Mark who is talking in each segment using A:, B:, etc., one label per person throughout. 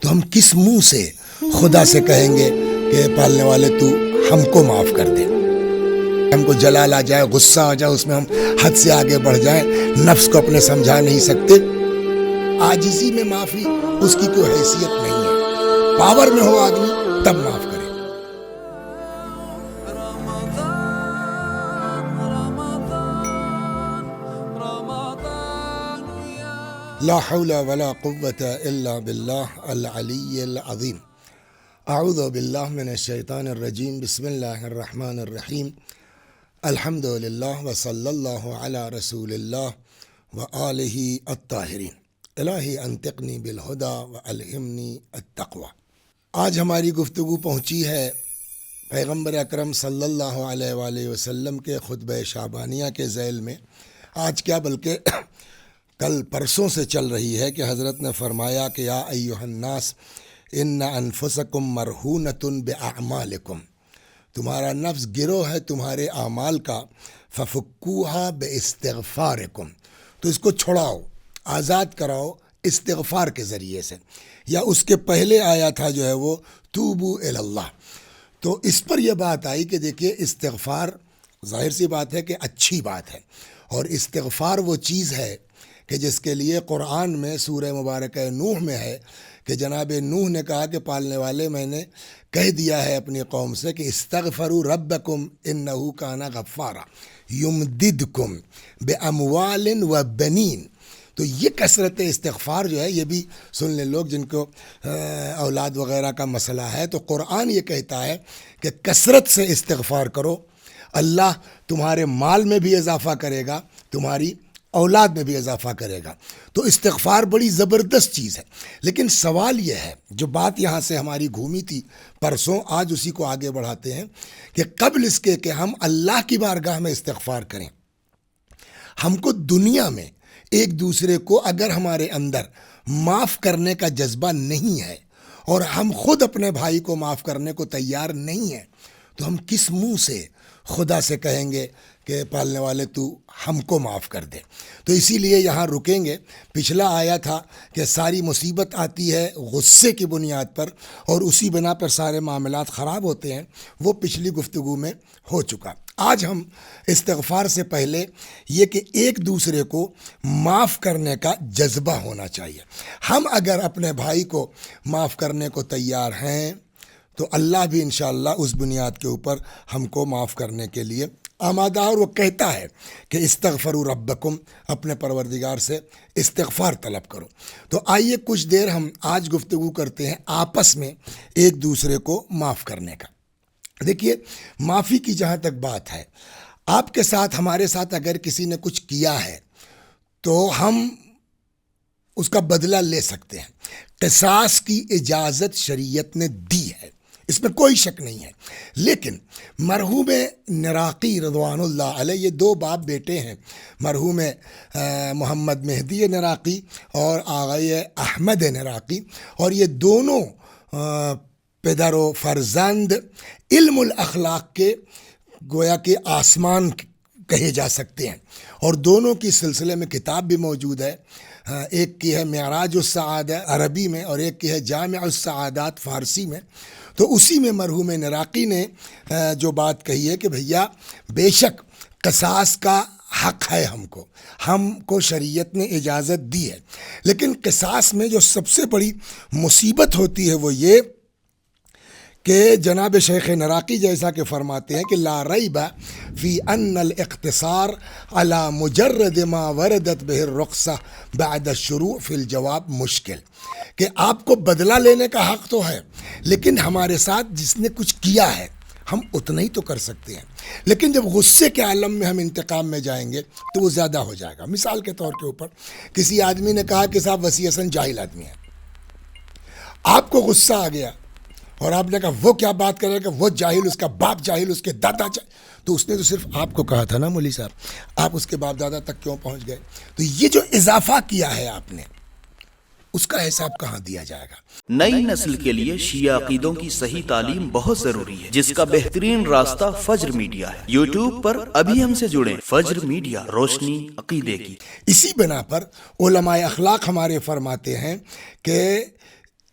A: تو ہم کس منہ سے خدا سے کہیں گے کہ پالنے والے تو ہم کو معاف کر دے؟ ہم کو جلال آ جائے، غصہ آ جائے، اس میں ہم حد سے آگے بڑھ جائیں، نفس کو اپنے سمجھا نہیں سکتے۔ عاجزی میں معافی اس کی کوئی حیثیت نہیں ہے، پاور میں ہو آدمی تب معاف کرے۔ لا حول ولا قوة الا باللہ العلی العظیم۔ اعوذ باللہ من الشیطان الرجیم، بسم اللہ الرحمن الرحیم، الحمد للہ وصلی اللہ علی رسول اللہ وآلہ الطاہرین۔ الہی انطقنی بالہدی والہمنی التقوی۔ آج ہماری گفتگو پہنچی ہے پیغمبر اکرم صلی اللہ علیہ وآلہ وسلم کے خطبہ شعبانیہ کے ذیل میں۔ آج کیا بلکہ کل پرسوں سے چل رہی ہے کہ حضرت نے فرمایا کہ یا ایھا الناس ان انفسکم مرہونۃ باعمالکم، تمہارا نفس گروہ ہے تمہارے اعمال کا، ففکوہا باستغفارکم، تو اس کو چھڑاؤ، آزاد کراؤ استغفار کے ذریعے سے، یا اس کے پہلے آیا تھا جو ہے وہ توبو الی اللہ۔ تو اس پر یہ بات آئی کہ دیکھیے استغفار ظاہر سی بات ہے کہ اچھی بات ہے، اور استغفار وہ چیز ہے کہ جس کے لیے قرآن میں سورہ مبارکہ نوح میں ہے کہ جناب نوح نے کہا کہ پالنے والے میں نے کہہ دیا ہے اپنی قوم سے کہ استغفروا ربکم انہ کان غفارا یمددکم باموال وبنین۔ تو یہ کثرت استغفار جو ہے یہ بھی سن لیں لوگ جن کو اولاد وغیرہ کا مسئلہ ہے، تو قرآن یہ کہتا ہے کہ کثرت سے استغفار کرو، اللہ تمہارے مال میں بھی اضافہ کرے گا، تمہاری اولاد میں بھی اضافہ کرے گا۔ تو استغفار بڑی زبردست چیز ہے، لیکن سوال یہ ہے، جو بات یہاں سے ہماری گھومی تھی پرسوں، آج اسی کو آگے بڑھاتے ہیں کہ قبل اس کے کہ ہم اللہ کی بارگاہ میں استغفار کریں، ہم کو دنیا میں ایک دوسرے کو اگر ہمارے اندر معاف کرنے کا جذبہ نہیں ہے اور ہم خود اپنے بھائی کو معاف کرنے کو تیار نہیں ہیں، تو ہم کس منہ سے خدا سے کہیں گے کہ پالنے والے تو ہم کو معاف کر دے؟ تو اسی لیے یہاں رکیں گے۔ پچھلا آیا تھا کہ ساری مصیبت آتی ہے غصے کی بنیاد پر، اور اسی بنا پر سارے معاملات خراب ہوتے ہیں، وہ پچھلی گفتگو میں ہو چکا۔ آج ہم استغفار سے پہلے یہ کہ ایک دوسرے کو معاف کرنے کا جذبہ ہونا چاہیے۔ ہم اگر اپنے بھائی کو معاف کرنے کو تیار ہیں تو اللہ بھی انشاءاللہ اس بنیاد کے اوپر ہم کو معاف کرنے کے لیے آمادہ، اور وہ کہتا ہے کہ استغفروا ربکم، اپنے پروردگار سے استغفار طلب کرو۔ تو آئیے کچھ دیر ہم آج گفتگو کرتے ہیں آپس میں ایک دوسرے کو معاف کرنے کا۔ دیکھیے معافی کی جہاں تک بات ہے، آپ کے ساتھ ہمارے ساتھ اگر کسی نے کچھ کیا ہے تو ہم اس کا بدلہ لے سکتے ہیں، قصاص کی اجازت شریعت نے دی ہے، اس میں کوئی شک نہیں ہے۔ لیکن مرحوم نراقی رضوان اللہ علیہ، یہ دو باپ بیٹے ہیں، مرحوم محمد مہدی نراقی اور آغای احمد نراقی، اور یہ دونوں پدر و فرزند علم الاخلاق کے گویا کہ آسمان کہے جا سکتے ہیں، اور دونوں کی سلسلے میں کتاب بھی موجود ہے، ایک کی ہے معراج السعادہ عربی میں اور ایک کی ہے جامع السعادات فارسی میں۔ تو اسی میں مرحوم نراقی نے جو بات کہی ہے کہ بھیا بے شک قصاص کا حق ہے، ہم کو شریعت نے اجازت دی ہے، لیکن قصاص میں جو سب سے بڑی مصیبت ہوتی ہے وہ یہ کہ جناب شیخ نراقی جیسا کہ فرماتے ہیں کہ لا ریب فی ان الاقتصار علی مجرد ما وردت بہ الرخصہ بعد الشروع فی الجواب مشکل، کہ آپ کو بدلہ لینے کا حق تو ہے، لیکن ہمارے ساتھ جس نے کچھ کیا ہے ہم اتنا ہی تو کر سکتے ہیں، لیکن جب غصے کے عالم میں ہم انتقام میں جائیں گے تو وہ زیادہ ہو جائے گا۔ مثال کے طور کے اوپر کسی آدمی نے کہا کہ صاحب وسیع حسن جاہل آدمی ہے، آپ کو غصہ آ گیا اور آپ نے کہا وہ کیا بات کر رہے کہ وہ جاہل، اس کا باپ جاہل، اس کے دادا جاہل، تو اس نے تو صرف آپ کو کہا تھا نا مولوی صاحب، آپ اس کے باپ دادا تک کیوں پہنچ گئے؟ تو یہ جو اضافہ کیا ہے آپ نے، اس کا حساب کہاں دیا جائے گا؟
B: نئی نسل کے لیے شیعہ عقیدوں کی صحیح تعلیم بہت ضروری ہے، جس کا بہترین راستہ فجر میڈیا ہے۔ یوٹیوب پر ابھی ہم سے جڑیں، فجر میڈیا، روشنی عقیدے کی۔
A: اسی بنا پر علماء اخلاق ہمارے فرماتے ہیں کہ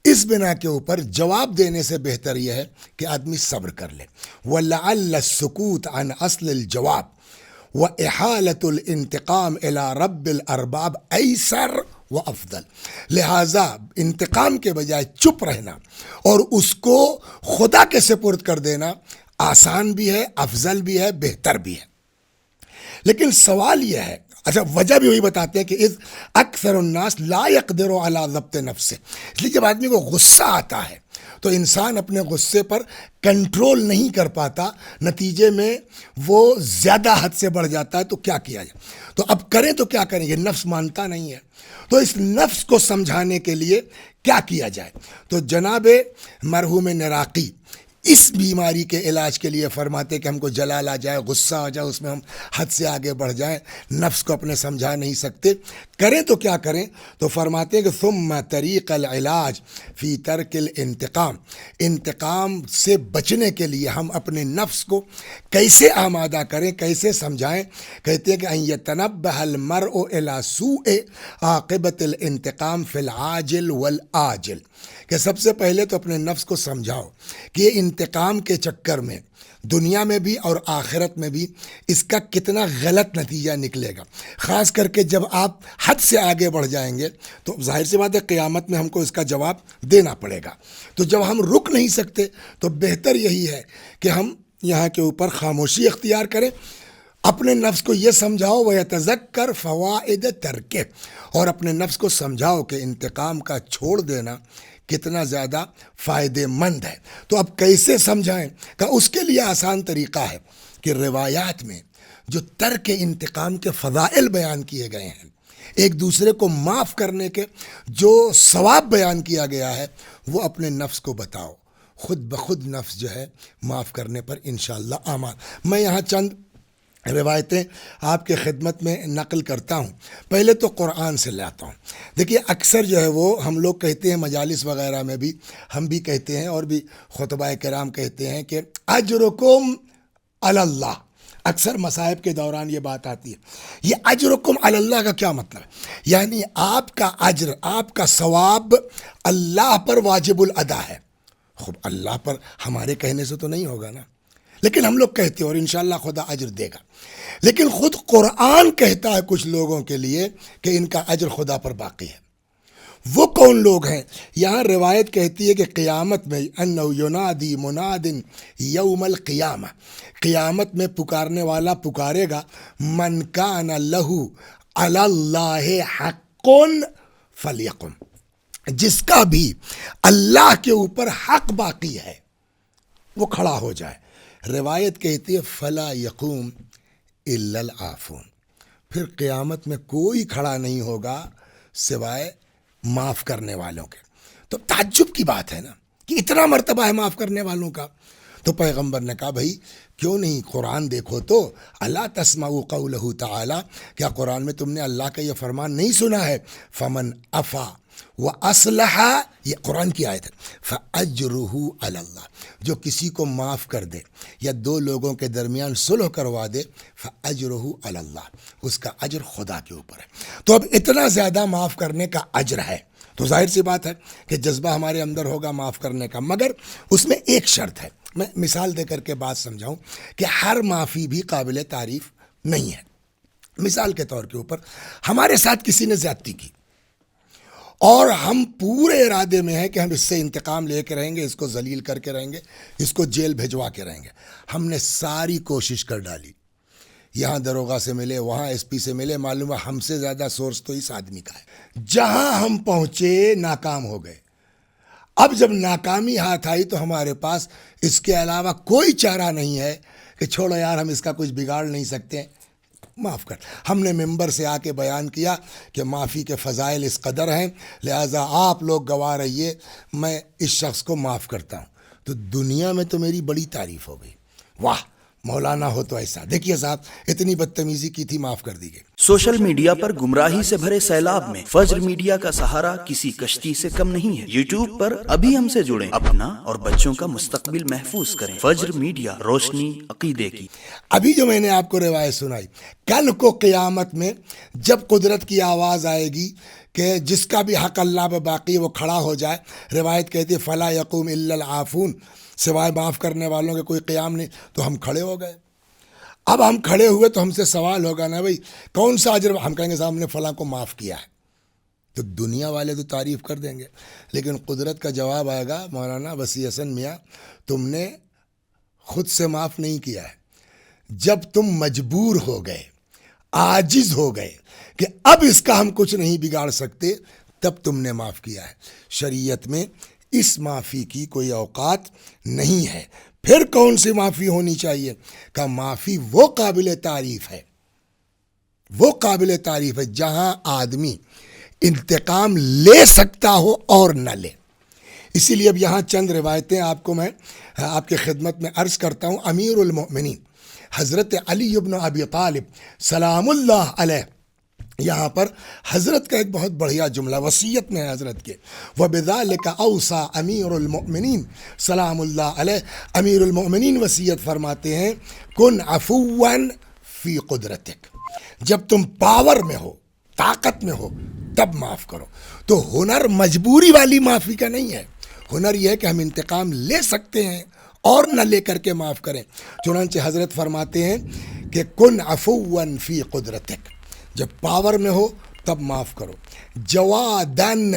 A: اس بنا کے اوپر جواب دینے سے بہتر یہ ہے کہ آدمی صبر کر لے. وَلَعَلَّ السُّكُوتَ عَنْ أَصْلِ الْجَوَابِ وَإِحَالَةُ الْإِنْتِقَامِ إِلَىٰ رَبِّ الْأَرْبَابِ أَيْسَرُ وَأَفْضَلُ. لہٰذا انتقام کے بجائے چپ رہنا اور اس کو خدا کے سپرد کر دینا آسان بھی ہے، افضل بھی ہے، بہتر بھی ہے. لیکن سوال یہ ہے، اچھا وجہ بھی وہی بتاتے ہیں کہ اذ اکثر الناس لا يقدر على ضبط نفسه. اس لیے جب آدمی کو غصہ آتا ہے تو انسان اپنے غصے پر کنٹرول نہیں کر پاتا، نتیجے میں وہ زیادہ حد سے بڑھ جاتا ہے. تو کیا کیا جائے؟ تو اب کریں تو کیا کریں؟ یہ نفس مانتا نہیں ہے. تو اس نفس کو سمجھانے کے لیے کیا کیا جائے؟ تو جناب مرحوم نراقی اس بیماری کے علاج کے لیے فرماتے کہ ہم کو جلال آ جائے، غصہ آ جائے، اس میں ہم حد سے آگے بڑھ جائیں، نفس کو اپنے سمجھا نہیں سکتے، کریں تو کیا کریں؟ تو فرماتے کہ ثم طریق العلاج فی ترک الانتقام. انتقام سے بچنے کے لیے ہم اپنے نفس کو کیسے آمادہ کریں، کیسے سمجھائیں؟ کہتے ہیں کہ ان یتنبہ المرء الی سوء عاقبۃ الانتقام فی العاجل والآجل، کہ سب سے پہلے تو اپنے نفس کو سمجھاؤ کہ یہ انتقام کے چکر میں دنیا میں بھی اور آخرت میں بھی اس کا کتنا غلط نتیجہ نکلے گا. خاص کر کے جب آپ حد سے آگے بڑھ جائیں گے تو ظاہر سی بات ہے قیامت میں ہم کو اس کا جواب دینا پڑے گا. تو جب ہم رک نہیں سکتے تو بہتر یہی ہے کہ ہم یہاں کے اوپر خاموشی اختیار کریں، اپنے نفس کو یہ سمجھاؤ وَيَتَذَكَّرْ فَوَائِدَ تَرْكِهِ، اور اپنے نفس کو سمجھاؤ کہ انتقام کا چھوڑ دینا کتنا زیادہ فائدہ مند ہے. تو اب کیسے سمجھائیں؟ کہ اس کے لیے آسان طریقہ ہے کہ روایات میں جو ترک انتقام کے فضائل بیان کیے گئے ہیں، ایک دوسرے کو معاف کرنے کے جو ثواب بیان کیا گیا ہے، وہ اپنے نفس کو بتاؤ. خود بخود نفس جو ہے معاف کرنے پر انشاءاللہ آماد. میں یہاں چند روایتیں آپ کے خدمت میں نقل کرتا ہوں. پہلے تو قرآن سے لاتا ہوں. دیکھیے اکثر جو ہے وہ ہم لوگ کہتے ہیں، مجالس وغیرہ میں بھی ہم بھی کہتے ہیں اور بھی خطبہ کرام کہتے ہیں کہ اجرکم علی اللہ. اکثر مصائب کے دوران یہ بات آتی ہے. یہ اجرکم علی اللہ کا کیا مطلب ہے؟ یعنی آپ کا اجر، آپ کا ثواب اللہ پر واجب الادا ہے. خب اللہ پر ہمارے کہنے سے تو نہیں ہوگا نا، لیکن ہم لوگ کہتے ہیں اور انشاءاللہ خدا اجر دے گا. لیکن خود قرآن کہتا ہے کچھ لوگوں کے لیے کہ ان کا اجر خدا پر باقی ہے. وہ کون لوگ ہیں؟ یہاں روایت کہتی ہے کہ قیامت میں انہ ینادی مناد یوم القیامہ، قیامت میں پکارنے والا پکارے گا من کان لہ علی اللہ حق فلیقم، جس کا بھی اللہ کے اوپر حق باقی ہے وہ کھڑا ہو جائے. روایت کہتی ہے فلا یقوم الا العافون، پھر قیامت میں کوئی کھڑا نہیں ہوگا سوائے معاف کرنے والوں کے. تو تعجب کی بات ہے نا کہ اتنا مرتبہ ہے معاف کرنے والوں کا. تو پیغمبر نے کہا بھائی کیوں نہیں قرآن دیکھو تو، الا تسمعوا قولہ تعالی، کیا قرآن میں تم نے اللہ کا یہ فرمان نہیں سنا ہے؟ فمن عفا وَأَصْلَحَ، یہ قرآن کی آیت ہے، فَأَجْرُهُ عَلَى اللَّهِ، جو کسی کو معاف کر دے یا دو لوگوں کے درمیان صلح کروا دے، فَأَجْرُهُ عَلَى اللَّهِ، اس کا اجر خدا کے اوپر ہے. تو اب اتنا زیادہ معاف کرنے کا اجر ہے تو ظاہر سی بات ہے کہ جذبہ ہمارے اندر ہوگا معاف کرنے کا. مگر اس میں ایک شرط ہے، میں مثال دے کر کے بات سمجھاؤں کہ ہر معافی بھی قابل تعریف نہیں ہے. مثال کے طور کے اوپر ہمارے ساتھ کسی نے زیادتی کی اور ہم پورے ارادے میں ہیں کہ ہم اس سے انتقام لے کے رہیں گے، اس کو ذلیل کر کے رہیں گے، اس کو جیل بھجوا کے رہیں گے. ہم نے ساری کوشش کر ڈالی، یہاں دروغہ سے ملے، وہاں ایس پی سے ملے، معلوم ہے ہم سے زیادہ سورس تو اس آدمی کا ہے. جہاں ہم پہنچے ناکام ہو گئے. اب جب ناکامی ہاتھ آئی تو ہمارے پاس اس کے علاوہ کوئی چارہ نہیں ہے کہ چھوڑو یار ہم اس کا کچھ بگاڑ نہیں سکتے، معاف کر. ہم نے ممبر سے آ کے بیان کیا کہ معافی کے فضائل اس قدر ہیں، لہٰذا آپ لوگ گواہ رہیے، میں اس شخص کو معاف کرتا ہوں. تو دنیا میں تو میری بڑی تعریف ہو گئی، واہ مولانا ہو تو ایسا. دیکھیے صاحب اتنی بدتمیزی کی تھی، معاف کر دی گئی.
B: سوشل میڈیا پر گمراہی سے بھرے سیلاب میں فجر میڈیا کا سہارا کسی کشتی سے کم نہیں ہے. یوٹیوب پر ابھی ہم سے جڑیں، اپنا اور بچوں کا مستقبل محفوظ کریں. فجر میڈیا، روشنی عقیدے کی.
A: ابھی جو میں نے آپ کو روایت سنائی، کل کو قیامت میں جب قدرت کی آواز آئے گی کہ جس کا بھی حق اللہ پہ باقی وہ کھڑا ہو جائے. روایت کہتی ہے فلا یقوم الا العافون، سوائے معاف کرنے والوں کے کوئی قیام نہیں. تو ہم کھڑے ہو گئے. اب ہم کھڑے ہوئے تو ہم سے سوال ہوگا نا بھائی کون سا اجر؟ ہم کہیں گے صاحب ہم نے فلاں کو معاف کیا ہے. تو دنیا والے تو تعریف کر دیں گے، لیکن قدرت کا جواب آئے گا مولانا وسیع حسن میاں تم نے خود سے معاف نہیں کیا ہے. جب تم مجبور ہو گئے، عاجز ہو گئے کہ اب اس کا ہم کچھ نہیں بگاڑ سکتے، تب تم نے معاف کیا ہے. شریعت میں اس معافی کی کوئی اوقات نہیں ہے. پھر کون سی معافی ہونی چاہیے؟ کہ معافی وہ قابل تعریف ہے، وہ قابل تعریف ہے جہاں آدمی انتقام لے سکتا ہو اور نہ لے. اسی لیے اب یہاں چند روایتیں آپ کو میں آپ کے خدمت میں عرض کرتا ہوں. امیر المؤمنین حضرت علی بن ابی طالب سلام اللہ علیہ، یہاں پر حضرت کا ایک بہت بڑھیا جملہ وصیت میں ہے حضرت کے، وَبِذَلِكَ أَوْصَى أَمِيرُ الْمُؤْمِنِينَ سلام اللہ علیہ. امیر المؤمنین وصیت فرماتے ہیں کن عفواً فی قدرتک، جب تم پاور میں ہو، طاقت میں ہو، تب معاف کرو. تو ہنر مجبوری والی معافی کا نہیں ہے. ہنر یہ ہے کہ ہم انتقام لے سکتے ہیں اور نہ لے کر کے معاف کریں. چنانچہ حضرت فرماتے ہیں کہ کن عفواً فی قدرتک، جب پاور میں ہو تب معاف کرو. جوادن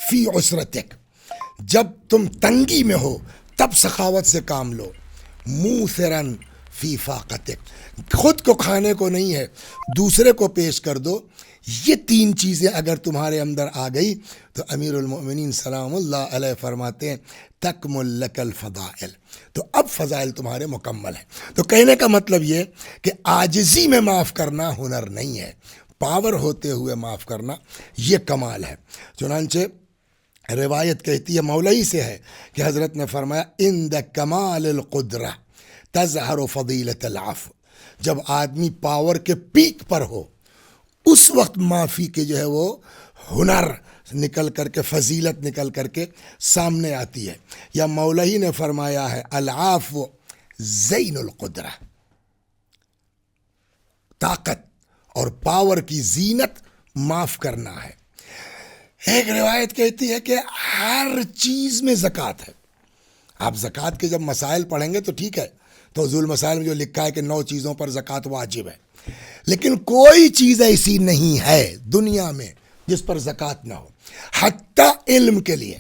A: فی عسرتک، جب تم تنگی میں ہو تب سخاوت سے کام لو. موثرن فی فاقتک، خود کو کھانے کو نہیں ہے دوسرے کو پیش کر دو. یہ تین چیزیں اگر تمہارے اندر آ گئی تو امیر المؤمنین سلام اللہ علیہ فرماتے ہیں تکمل لک الفضائل، تو اب فضائل تمہارے مکمل ہیں. تو کہنے کا مطلب یہ کہ عاجزی میں معاف کرنا ہنر نہیں ہے، پاور ہوتے ہوئے معاف کرنا یہ کمال ہے. چنانچہ روایت کہتی ہے مولوی سے ہے کہ حضرت نے فرمایا عند کمال القدرہ تظہر فضیلت العفو، جب آدمی پاور کے پیک پر ہو اس وقت معافی کے جو ہے وہ ہنر نکل کر کے، فضیلت نکل کر کے سامنے آتی ہے. یا مولوی نے فرمایا ہے العفو زین القدرہ، طاقت اور پاور کی زینت معاف کرنا ہے. ایک روایت کہتی ہے کہ ہر چیز میں زکوٰۃ ہے. آپ زکوٰۃ کے جب مسائل پڑھیں گے تو ٹھیک ہے، تو ذو المسائل میں جو لکھا ہے کہ 9 چیزوں پر زکوٰۃ واجب ہے، لیکن کوئی چیز ایسی نہیں ہے دنیا میں جس پر زکوٰۃ نہ ہو. حتیٰ علم کے لیے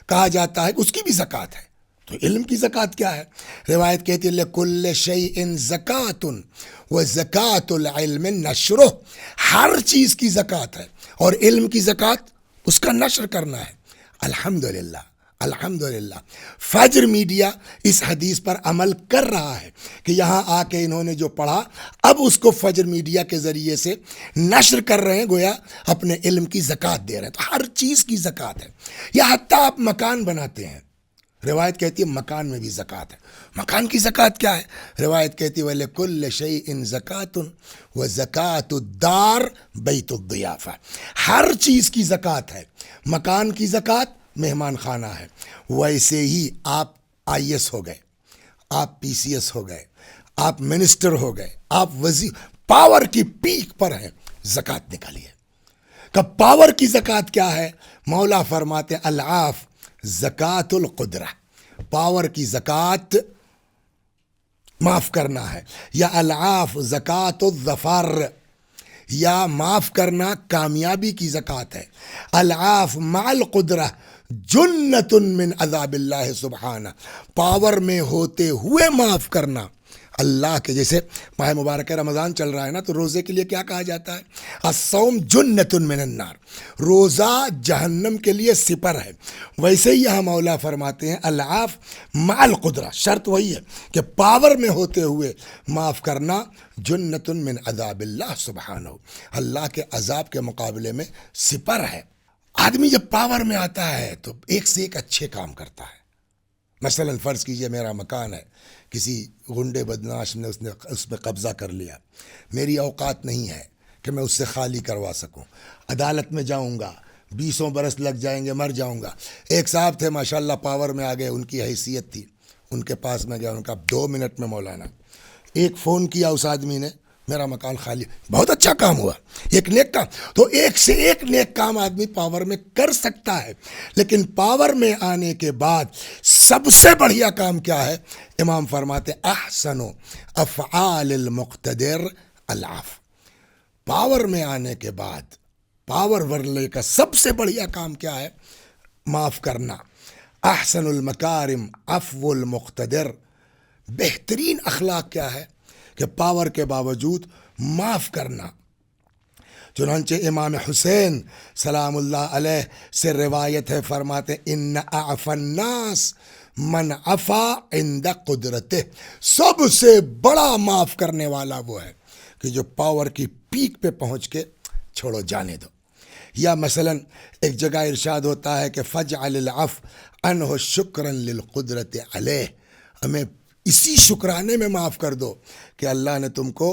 A: کہا جاتا ہے کہ اس کی بھی زکوٰۃ ہے. تو علم کی زکوٰۃ کیا ہے؟ روایت کہتی ہے لِكُلِّ شَيْءٍ زَكَاةٌ وَزَكَاةُ الْعِلْمِ نَشْرُهُ، ہر چیز کی زکوٰۃ ہے اور علم کی زکوٰۃ اس کا نشر کرنا ہے. الحمدللہ الحمدللہ فجر میڈیا اس حدیث پر عمل کر رہا ہے کہ یہاں آ کے انہوں نے جو پڑھا اب اس کو فجر میڈیا کے ذریعے سے نشر کر رہے ہیں، گویا اپنے علم کی زکوٰۃ دے رہے ہیں. تو ہر چیز کی زکوٰۃ ہے. یا حتیٰ آپ مکان بناتے ہیں، روایت کہتی ہے مکان میں بھی زکوٰۃ ہے. مکان کی زکوٰۃ کیا ہے؟ روایت کہتی ہے وَلِكُلِّ شَيْءٍ زَكَاةٌ وَزَكَاةُ الدَّارِ بَيْتُ الضِّيَافَةِ، ہر چیز کی زکوٰۃ ہے. مکان کی زکوٰۃ مہمان خانہ ہے. ویسے ہی آپ IAS ہو گئے، آپ PCS ہو گئے، آپ منسٹر ہو گئے، آپ وزیر، پاور کی پیک پر ہیں، زکوٰۃ نکالیے. کہ پاور کی زکوٰۃ کیا ہے؟ مولا فرماتے العاف زکوٰۃ القدرہ، پاور کی زکوٰۃ معاف کرنا ہے. یا العاف زکوٰۃ الظفر، یا معاف کرنا کامیابی کی زکوٰۃ ہے. العاف مع القدرہ جنت من عذاب اللہ سبحانہ، پاور میں ہوتے ہوئے معاف کرنا اللہ کے. جیسے ماہ مبارک رمضان چل رہا ہے نا، تو روزے کے لیے کیا کہا جاتا ہے؟ الصوم جنت من النار، روزہ جہنم کے لیے سپر ہے. ویسے ہی یہاں مولا فرماتے ہیں العاف مع القدرہ، شرط وہی ہے کہ پاور میں ہوتے ہوئے معاف کرنا جنت من عذاب اللہ سبحانہ، اللہ کے عذاب کے مقابلے میں سپر ہے. آدمی جب پاور میں آتا ہے تو ایک سے ایک اچھے کام کرتا ہے. مثلا فرض کیجئے میرا مکان ہے، کسی غنڈے بدمعاش نے اس پہ قبضہ کر لیا، میری اوقات نہیں ہے کہ میں اس سے خالی کروا سکوں. عدالت میں جاؤں گا، 20 برس لگ جائیں گے، مر جاؤں گا. ایک صاحب تھے ماشاءاللہ پاور میں آ گئے، ان کی حیثیت تھی، ان کے پاس میں گیا، ان کا 2 منٹ میں مولانا. ایک فون کیا اس آدمی نے، میرا مکان خالی، بہت اچھا کام ہوا، ایک نیک کام. تو ایک سے ایک نیک کام آدمی پاور میں کر سکتا ہے، لیکن پاور میں آنے کے بعد سب سے بڑھیا کام کیا ہے؟ امام فرماتے احسن افعال المقتدر العفو. پاور میں آنے کے بعد پاور ورلے کا سب سے بڑھیا کام کیا ہے؟ معاف کرنا. احسن المکارم عفو المقتدر. بہترین اخلاق کیا ہے؟ کہ پاور کے باوجود معاف کرنا. چنانچہ امام حسین سلام اللہ علیہ سے روایت ہے، فرماتے ان اعفى الناس من عفا عند قدرته. سب سے بڑا معاف کرنے والا وہ ہے کہ جو پاور کی پیک پہ پہنچ کے چھوڑو جانے دو. یا مثلا ایک جگہ ارشاد ہوتا ہے کہ فجعل العفو عنہ شکرا للقدرت علیہ. ہمیں اسی شکرانے میں معاف کر دو کہ اللہ نے تم کو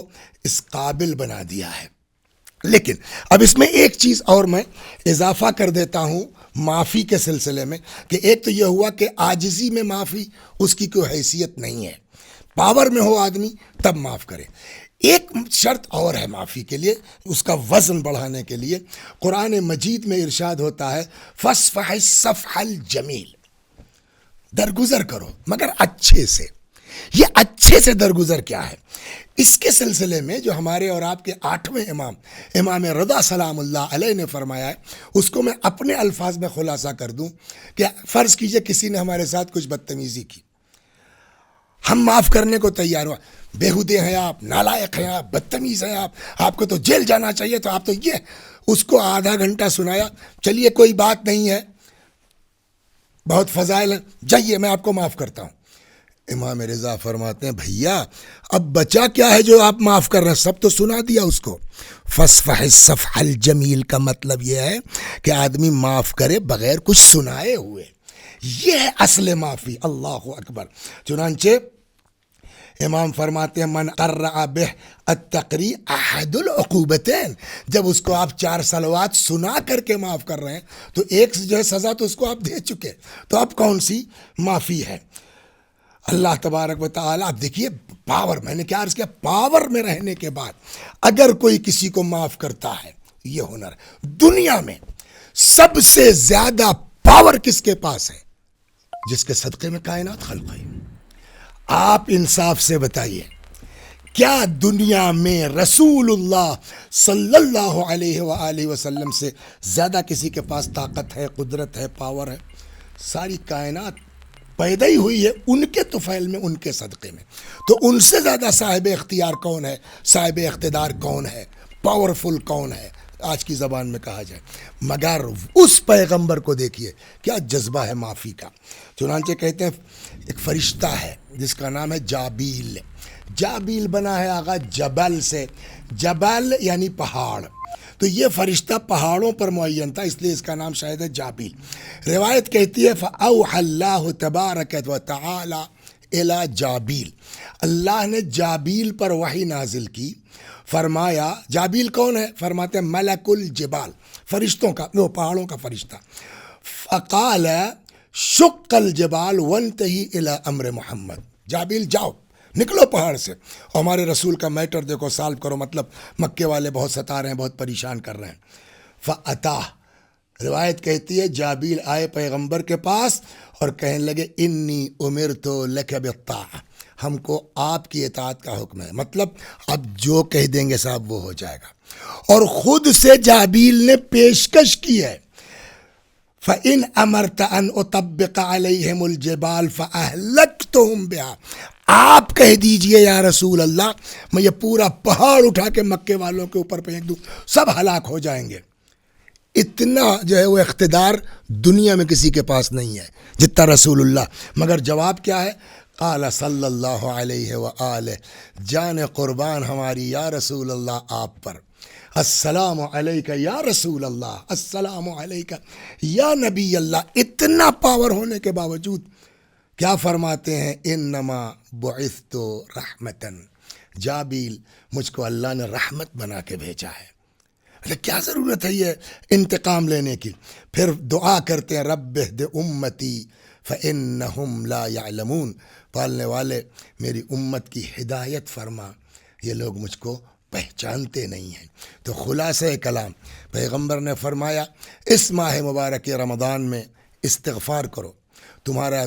A: اس قابل بنا دیا ہے. لیکن اب اس میں ایک چیز اور میں اضافہ کر دیتا ہوں معافی کے سلسلے میں، کہ ایک تو یہ ہوا کہ عاجزی میں معافی اس کی کوئی حیثیت نہیں ہے، پاور میں ہو آدمی تب معاف کرے. ایک شرط اور ہے معافی کے لیے، اس کا وزن بڑھانے کے لیے. قرآن مجید میں ارشاد ہوتا ہے فاصفح الصفح الجمیل. درگزر کرو مگر اچھے سے. یہ اچھے سے درگزر کیا ہے؟ اس کے سلسلے میں جو ہمارے اور آپ کے 8ویں امام رضا سلام اللہ علیہ نے فرمایا ہے، اس کو میں اپنے الفاظ میں خلاصہ کر دوں کہ فرض کیجئے کسی نے ہمارے ساتھ کچھ بدتمیزی کی، ہم معاف کرنے کو تیار ہوا. بیہودے ہیں آپ، نالائق ہیں آپ، بدتمیز ہیں آپ کو تو جیل جانا چاہیے، تو آپ تو یہ اس کو آدھا گھنٹہ سنایا، چلیے کوئی بات نہیں ہے، بہت فضائل ہیں، جائیے میں آپ کو معاف کرتا ہوں. امام رضا فرماتے ہیں بھیا اب بچا کیا ہے جو آپ معاف کر رہے ہیں؟ سب تو سنا دیا اس کو. فاصفح الصفح الجمیل کا مطلب یہ ہے کہ آدمی معاف کرے بغیر کچھ سنائے ہوئے. یہ ہے اصل معافی. اللہ اکبر. چنانچہ امام فرماتے ہیں من قرع بہ التقری احد العقوبتین. جب اس کو آپ 4 صلوات سنا کر کے معاف کر رہے ہیں تو ایک جو ہے سزا تو اس کو آپ دے چکے، تو اب کون سی معافی ہے؟ اللہ تبارک و تعالیٰ. اب دیکھیے پاور، میں نے کیا عرض کیا، پاور میں رہنے کے بعد اگر کوئی کسی کو معاف کرتا ہے، یہ ہنر. دنیا میں سب سے زیادہ پاور کس کے پاس ہے؟ جس کے صدقے میں کائنات خلق ہے. آپ انصاف سے بتائیے، کیا دنیا میں رسول اللہ صلی اللہ علیہ وآلہ وسلم سے زیادہ کسی کے پاس طاقت ہے، قدرت ہے، پاور ہے؟ ساری کائنات پیدا ہی ہوئی ہے ان کے طفیل میں، ان کے صدقے میں. تو ان سے زیادہ صاحب اختیار کون ہے، صاحب اقتدار کون ہے، پاورفل کون ہے آج کی زبان میں کہا جائے؟ مگر اس پیغمبر کو دیکھیے کیا جذبہ ہے معافی کا. چنانچہ کہتے ہیں ایک فرشتہ ہے جس کا نام ہے جابیل. جابیل بنا ہے آغا جبل سے، جبل یعنی پہاڑ. تو یہ فرشتہ پہاڑوں پر معین تھا، اس لیے اس کا نام شاید ہے جابیل. روایت کہتی ہے فَأَوْحَى اللَّهُ تَبَارَكَ وَتَعَالَى إِلَى جابیل. اللہ نے جابیل پر وحی نازل کی. فرمایا جابیل کون ہے؟ فرماتے ہیں ملک الجبال، فرشتوں کا، وہ پہاڑوں کا فرشتہ. فقال شق الجبال وانتہی إِلَى أَمْرِ محمد. جابیل جاؤ، نکلو پہاڑ سے، اور ہمارے رسول کا میٹر دیکھو، سالو کرو. مطلب مکے والے بہت ستا رہے ہیں، بہت پریشان کر رہے ہیں. فَأَتَاهُ. روایت کہتی ہے جابیل آئے پیغمبر کے پاس اور کہنے لگے انی امرت لک بالطاعہ، ہم کو آپ کی اطاعت کا حکم ہے. مطلب اب جو کہہ دیں گے صاحب وہ ہو جائے گا. اور خود سے جابیل نے پیشکش کی ہے فَإِنْ أَمَرْتَ أَنْ أُطَبِّقَ عَلَيْهِمُ الْجِبَالَ فَأَهْلَكْتُهُمْ بِهَا. آپ کہہ دیجئے یا رسول اللہ میں یہ پورا پہاڑ اٹھا کے مکے والوں کے اوپر پھینک دوں، سب ہلاک ہو جائیں گے. اتنا جو ہے وہ اقتدار دنیا میں کسی کے پاس نہیں ہے جتنا رسول اللہ. مگر جواب کیا ہے؟ قال صلی اللہ علیہ وآلہ، جان قربان ہماری یا رسول اللہ آپ پر، السلام علیکہ یا رسول اللہ، السلام علیکہ یا نبی اللہ. اتنا پاور ہونے کے باوجود کیا فرماتے ہیں؟ انما بعثت رحمتاً. جابیل مجھ کو اللہ نے رحمت بنا کے بھیجا ہے. کیا ضرورت ہے یہ انتقام لینے کی؟ پھر دعا کرتے ہیں رب اہد امتی فانہم لا یعلمون. پالنے والے میری امت کی ہدایت فرما، یہ لوگ مجھ کو پہچانتے نہیں ہیں۔ تو خلاصہ کلام پیغمبر نے فرمایا اس ماہ مبارک رمضان میں استغفار کرو، تمہارا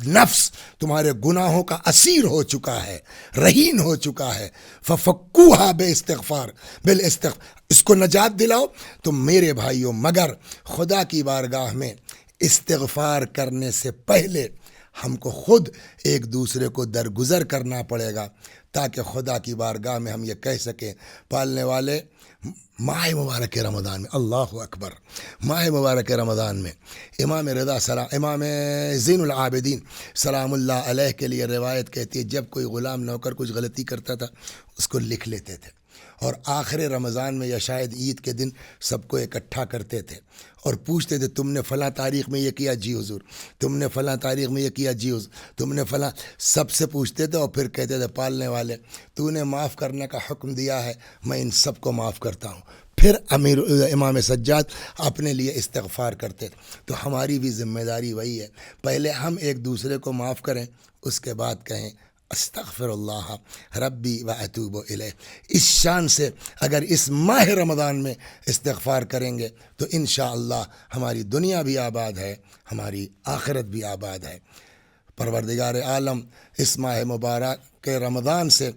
A: نفس تمہارے گناہوں کا اسیر ہو چکا ہے، رہین ہو چکا ہے، ففکوہا بالاستغفار، اس کو نجات دلاؤ۔ تو میرے بھائیوں، مگر خدا کی بارگاہ میں استغفار کرنے سے پہلے ہم کو خود ایک دوسرے کو درگزر کرنا پڑے گا، تاکہ خدا کی بارگاہ میں ہم یہ کہہ سکیں پالنے والے ماہ مبارک رمضان میں، اللہ اکبر، ماہ مبارک رمضان میں امام رضا امام زین العابدین سلام اللہ علیہ کے لیے روایت کہتی ہے جب کوئی غلام نوکر کچھ غلطی کرتا تھا اس کو لکھ لیتے تھے، اور آخر رمضان میں یا شاید عید کے دن سب کو اکٹھا کرتے تھے اور پوچھتے تھے تم نے فلاں تاریخ میں یہ کیا؟ جی حضور۔ تم نے فلاں تاریخ میں یہ کیا؟ جی حضور۔ تم نے فلاں، سب سے پوچھتے تھے اور پھر کہتے تھے پالنے والے تو نے معاف کرنے کا حکم دیا ہے، میں ان سب کو معاف کرتا ہوں۔ پھر امام سجاد اپنے لیے استغفار کرتے تھے۔ تو ہماری بھی ذمہ داری وہی ہے، پہلے ہم ایک دوسرے کو معاف کریں، اس کے بعد کہیں استغفر اللہ ربی و اتوب الیہ۔ اس شان سے اگر اس ماہ رمضان میں استغفار کریں گے تو انشاءاللہ ہماری دنیا بھی آباد ہے، ہماری آخرت بھی آباد ہے۔ پروردگار عالم اس ماہ مبارک کے رمضان سے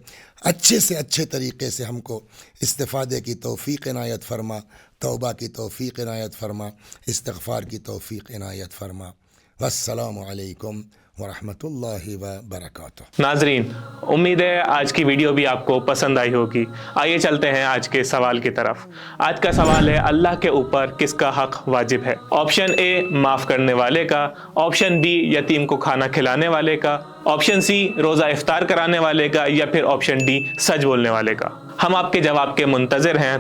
A: اچھے طریقے سے ہم کو استفادے کی توفیق عنایت فرما، توبہ کی توفیق عنایت فرما، استغفار کی توفیق عنایت فرما۔ والسلام علیکم ورحمۃ اللہ وبرکاتہ۔
C: ناظرین، امید ہے آج کی ویڈیو بھی آپ کو پسند آئی ہوگی۔ آئیے چلتے ہیں آج کے سوال کی طرف۔ آج کا سوال ہے اللہ کے اوپر کس کا حق واجب ہے؟ آپشن اے معاف کرنے والے کا، آپشن بی یتیم کو کھانا کھلانے والے کا، آپشن سی روزہ افطار کرانے والے کا، یا پھر آپشن ڈی سچ بولنے والے کا۔ ہم آپ کے جواب کے منتظر ہیں۔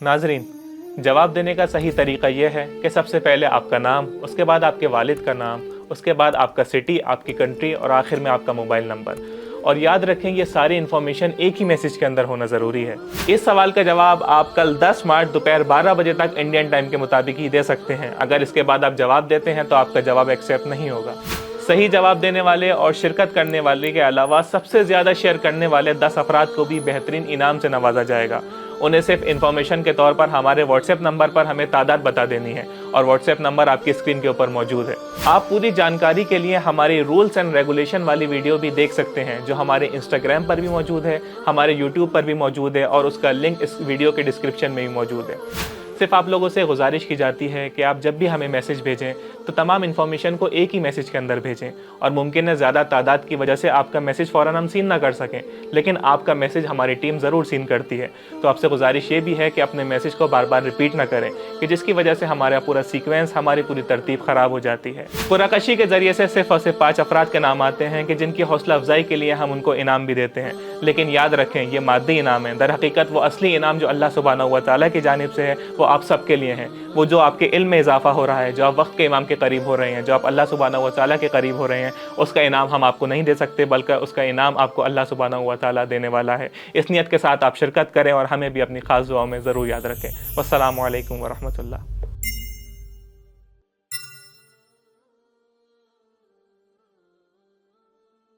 C: ناظرین، جواب دینے کا صحیح طریقہ یہ ہے کہ سب سے پہلے آپ کا نام، اس کے بعد آپ کے والد کا نام، اس کے بعد آپ کا سٹی، آپ کی کنٹری، اور آخر میں آپ کا موبائل نمبر۔ اور یاد رکھیں یہ ساری انفارمیشن ایک ہی میسج کے اندر ہونا ضروری ہے۔ اس سوال کا جواب آپ کل 10 مارچ دوپہر 12 بجے تک انڈین ٹائم کے مطابق ہی دے سکتے ہیں۔ اگر اس کے بعد آپ جواب دیتے ہیں تو آپ کا جواب ایکسیپٹ نہیں ہوگا۔ صحیح جواب دینے والے اور شرکت کرنے والے کے علاوہ سب سے زیادہ شیئر کرنے والے 10 افراد کو بھی بہترین انعام سے نوازا جائے گا۔ انہیں صرف انفارمیشن کے طور پر ہمارے واٹس ایپ نمبر پر ہمیں تعداد بتا دینی ہے، اور واٹس ایپ نمبر آپ کی اسکرین کے اوپر موجود ہے۔ آپ پوری جانکاری کے لیے ہماری رولز اینڈ ریگولیشن والی ویڈیو بھی دیکھ سکتے ہیں، جو ہمارے انسٹاگرام پر بھی موجود ہے، ہمارے یوٹیوب پر بھی موجود ہے، اور اس کا لنک اس ویڈیو کے ڈسکرپشن میں بھی موجود ہے۔ صرف آپ لوگوں سے گزارش کی جاتی ہے کہ آپ جب بھی ہمیں میسج بھیجیں تو تمام انفارمیشن کو ایک ہی میسج کے اندر بھیجیں، اور ممکن ہے زیادہ تعداد کی وجہ سے آپ کا میسج فوراً ہم سین نہ کر سکیں، لیکن آپ کا میسج ہماری ٹیم ضرور سین کرتی ہے۔ تو آپ سے گزارش یہ بھی ہے کہ اپنے میسج کو بار بار ریپیٹ نہ کریں، کہ جس کی وجہ سے ہمارا پورا سیکوینس، ہماری پوری ترتیب خراب ہو جاتی ہے۔ قرعہ کے ذریعے سے صرف اور صرف 5 افراد کے نام آتے ہیں کہ جن کی حوصلہ افزائی کے لیے ہم ان کو انعام بھی دیتے ہیں، لیکن یاد رکھیں یہ مادی انعام ہے۔ در حقیقت وہ اصلی انعام جو اللہ سبحانہ و تعالیٰ کی جانب سے ہے وہ آپ سب کے لیے ہے۔ وہ جو آپ کے علم میں اضافہ ہو رہا ہے، جو آپ وقت کے امام کے قریب ہو رہے ہیں، جو آپ اللہ سبحانہ و تعالیٰ کے قریب ہو رہے ہیں، اس کا انعام ہم آپ کو نہیں دے سکتے، بلکہ اس کا انعام آپ کو اللہ سبحانہ و تعالیٰ دینے والا ہے۔ اس نیت کے ساتھ آپ شرکت کریں اور ہمیں بھی اپنی خاص دعاؤں میں ضرور یاد رکھیں۔ والسلام علیکم ورحمۃ اللہ۔